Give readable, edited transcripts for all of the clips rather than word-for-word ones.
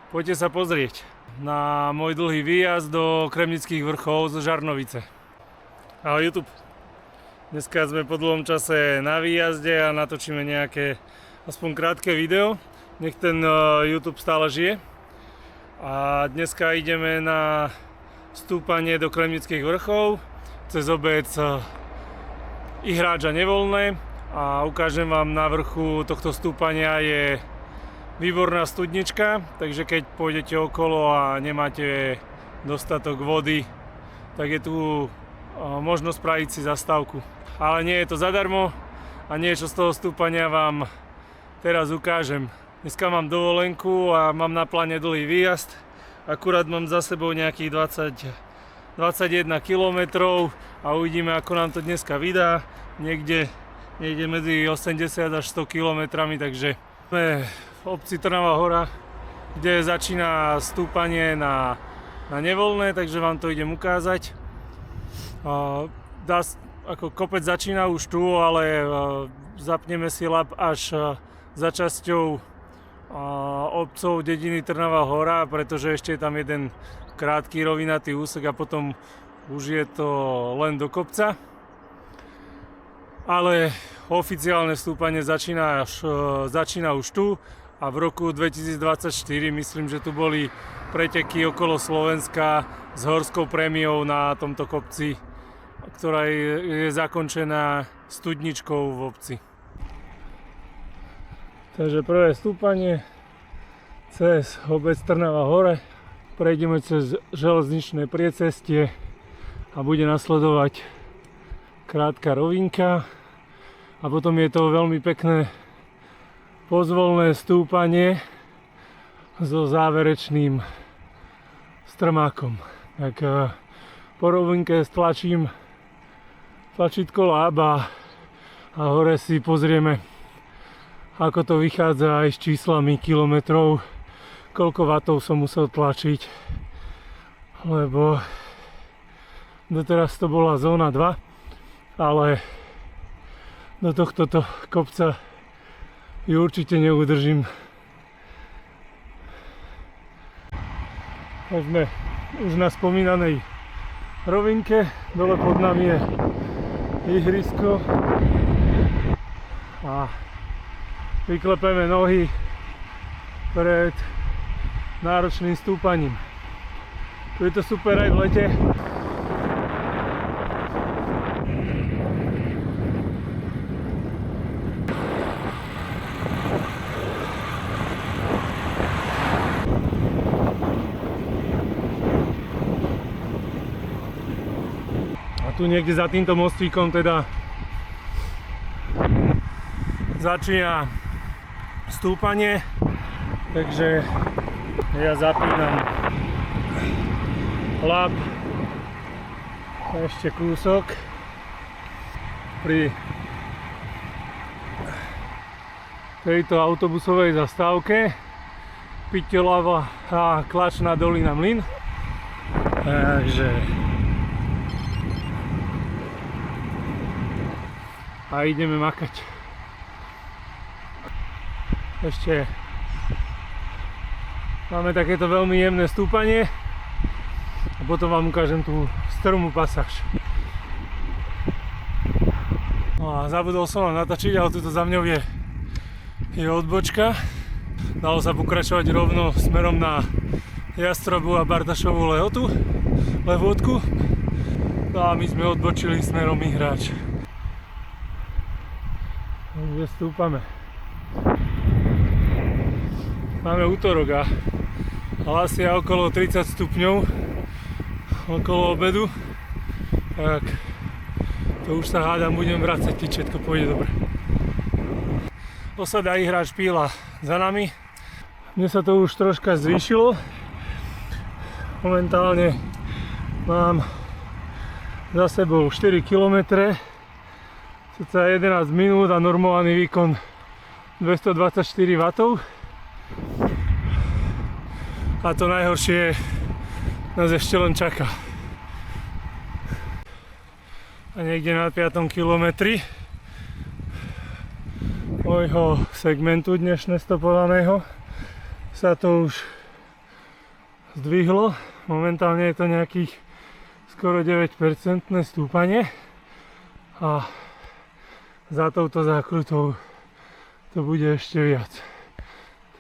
Poďte sa pozrieť na môj dlhý výjazd do Kremnických vrchov z Žarnovice. Ahoj YouTube. Dneska sme po dlhom čase na výjazde a natočíme nejaké aspoň krátke video. Nech ten YouTube stále žije. A dneska ideme na stúpanie do Kremnických vrchov cez obec Ihráč a Nevoľné a ukážem vám na vrchu tohto stúpania je výborná studnička, takže keď pôjdete okolo a nemáte dostatok vody, tak je tu možnosť spraviť si zastávku. Ale nie je to zadarmo a niečo z toho stúpania vám teraz ukážem. Dneska mám dovolenku a mám na pláne dlhý výjazd. Akurát mám za sebou nejakých 21 km a uvidíme, ako nám to dneska vydá. Niekde medzi 80 až 100 km, takže sme v obci Trnavá Hora, kde začína stúpanie na Nevoľné, takže vám to idem ukázať. Ako kopec začína už tu, ale zapneme si lap až za časťou obcov dediny Trnavá Hora, pretože ešte je tam jeden krátky rovinatý úsek a potom už je to len do kopca. Ale oficiálne stúpanie začína už tu a v roku 2024 myslím, že tu boli preteky okolo Slovenska s horskou prémiou na tomto kopci, ktorá je zakončená studničkou v obci. Takže prvé stúpanie cez obec Trnavá Hora, prejdeme cez železničné priecestie a bude nasledovať krátka rovinka a potom je to veľmi pekné pozvolné stúpanie so záverečným strmákom. Tak po rovinke stlačím tlačítko Lab a hore si pozrieme, ako to vychádza aj s číslami kilometrov, koľko vatov som musel tlačiť, lebo doteraz to bola zóna 2, ale do tohto kopca ju určite neudržím. Sme už na spomínanej rovinke, dole pod nami je ihrisko a vyklepeme nohy pred náročným stúpaním. Tu je to super aj v lete. Tu niekde za týmto mostvíkom teda začína stúpanie, takže ja zapínam lap ešte kúsok pri tejto autobusovej zastávke Piteľava a Klačná dolina Mlyn, takže a ideme makať. Ešte máme takéto veľmi jemné stúpanie a potom vám ukážem tú strmú pasáž. No a zabudol som vám natočiť, ale tuto za mňou je odbočka. Dalo sa pokračovať rovno smerom na Jastrobu a Bartašovú Lehôtku. No a my sme odbočili smerom Ihráč. Kde stúpame. Máme útorok a hlasia okolo 30 stupňov okolo obedu, tak to už sa hádam, budem vracať, keď všetko pôjde dobre. Osada Ihráč Píla za nami. Mne sa to už troška zvýšilo. Momentálne mám za sebou 4 km, cca 11 minút a normálny výkon 224 W. A to najhoršie nás ešte len čaká. A niekde na 5. kilometri môjho segmentu dnešné stopodaného sa to už zdvihlo. Momentálne je to nejakých skoro 9% stúpanie a za touto zákrutou to bude ešte viac.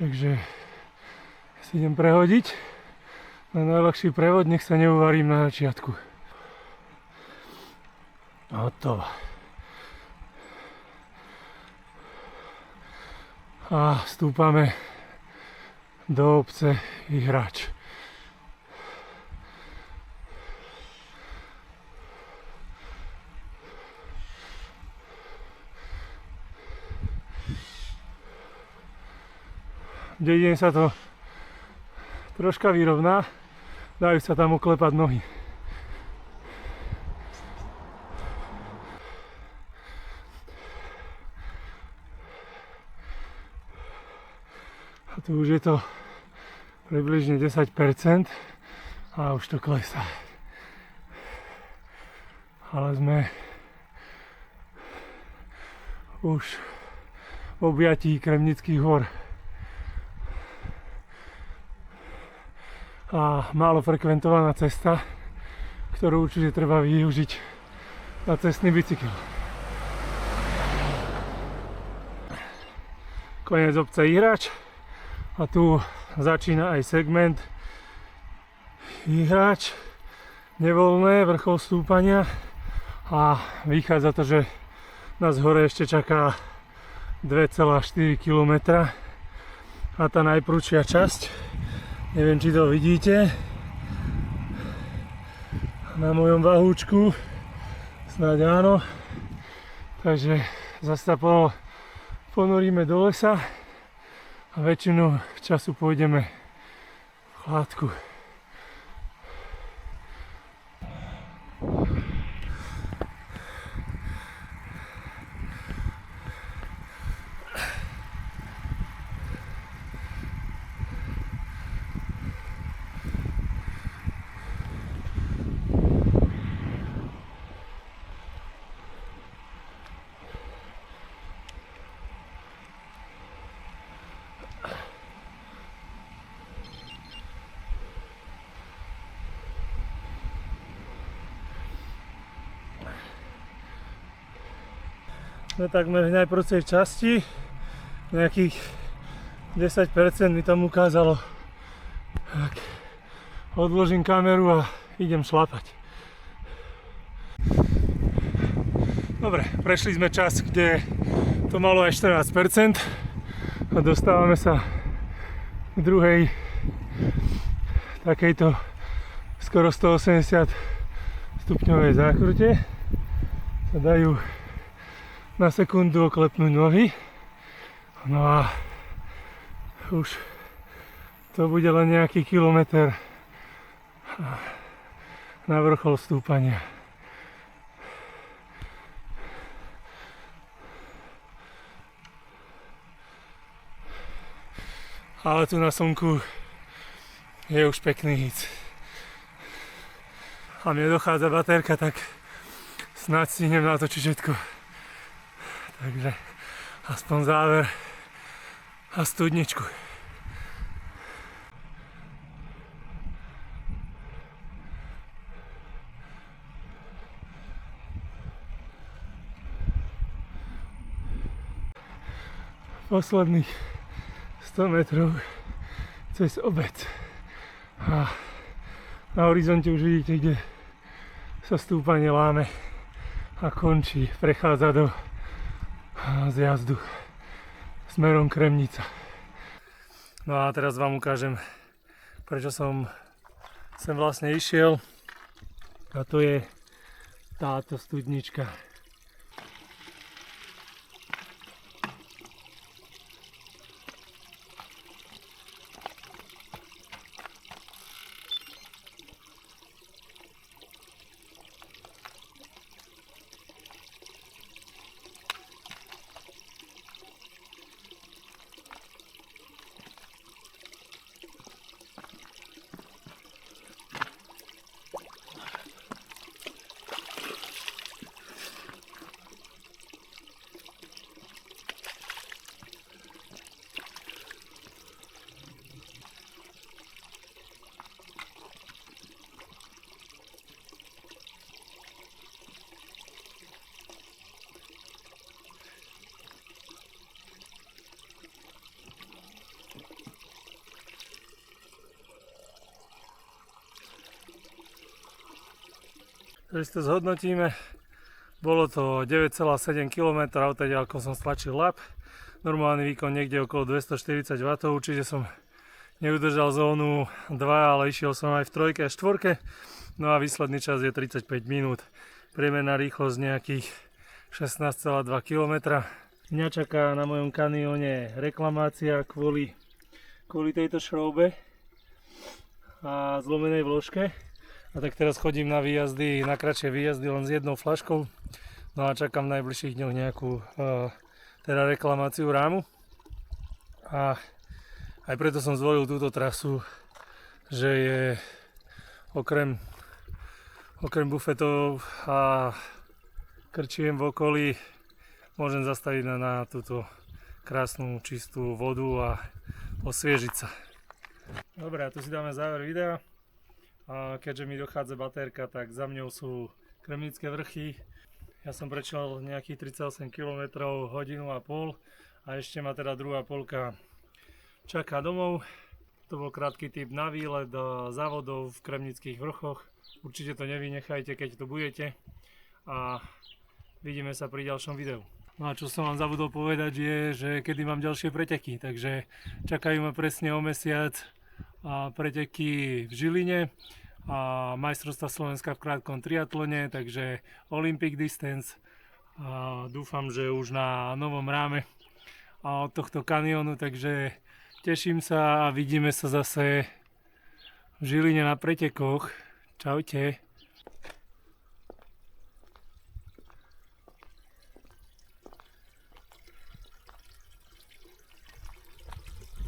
Takže si idem prehodiť na najľahší prevod, nech sa neuvarím na začiatku. Hotovo. A stúpame do obce Ihráč. V dedine sa to troška vyrovná, dajú sa tam oklepať nohy. A tu už je to približne 10% a už to klesá. Ale sme už v objatí Kremnických hor. A málo frekventovaná cesta, ktorú určite treba využiť na cestný bicykel. Koniec obce Ihráč a tu začína aj segment Ihráč, nevoľné, vrchol stúpania a vychádza to, že nás hore ešte čaká 2,4 km a tá najprúdšia časť. Neviem, či to vidíte na mojom vahúčku, snáď áno. Takže zase sa ponoríme do lesa a väčšinu času pôjdeme v chládku. Sme takmer v najprvšej časti, nejakých 10% mi tam ukázalo. Tak odložím kameru a idem šlapať. Dobre, prešli sme časť, kde to malo aj 14% a dostávame sa k druhej takejto skoro 180 stupňovej zákrute. Sa dajú na sekundu oklepnúť nohy. No a už to bude len nejaký kilometr na vrchol stúpania. Ale tu na slnku je už pekný hit. A mne dochádza baterka, tak snáď stihnem natočiť všetko. Takže aspoň záver a studničku. Posledných 100 metrov cez obec. A na horizonte už vidíte, kde sa stúpanie láme a končí, prechádza do zjazdu smerom Kremnica. No a teraz vám ukážem, prečo som sem vlastne išiel. A to je táto studnička. Takže si to zhodnotíme. Bolo to 9,7 km, odtiaľ ako som stlačil lap. Normálny výkon niekde okolo 240 W, čiže som neudržal zónu 2, ale išiel som aj v trojke a štvorke. No a výsledný čas je 35 minút. Priemerná rýchlosť nejakých 16,2 km. Mňa čaká na mojom kanióne reklamácia kvôli tejto šroube a zlomenej vložke. A tak teraz chodím na výjazdy, na kratšie výjazdy len s jednou fľaškou. No a čakám v najbližších dňoch nejakú teda reklamáciu rámu. A aj preto som zvolil túto trasu, že je okrem bufetov a krčiem v okolí môžem zastaviť na túto krásnu čistú vodu a osviežiť sa. Dobre, a tu si dáme záver videa. A keďže mi dochádza batérka, tak za mňou sú Kremnické vrchy. Ja som prešiel nejakých 38 km, hodinu a pol a ešte ma teda druhá polka čaká domov. To bol krátky tip na výlet do závodov v Kremnických vrchoch. Určite to nevynechajte, keď tu budete a vidíme sa pri ďalšom videu. No a čo som vám zabudol povedať je, že kedy mám ďalšie preteky, takže čakajú ma presne o mesiac a preteky v Žiline a majstrovstvá Slovenska v krátkom triatlone, takže Olympic Distance a dúfam, že už na novom ráme a od tohto kaniónu, takže teším sa a vidíme sa zase v Žiline na pretekoch. Čaute.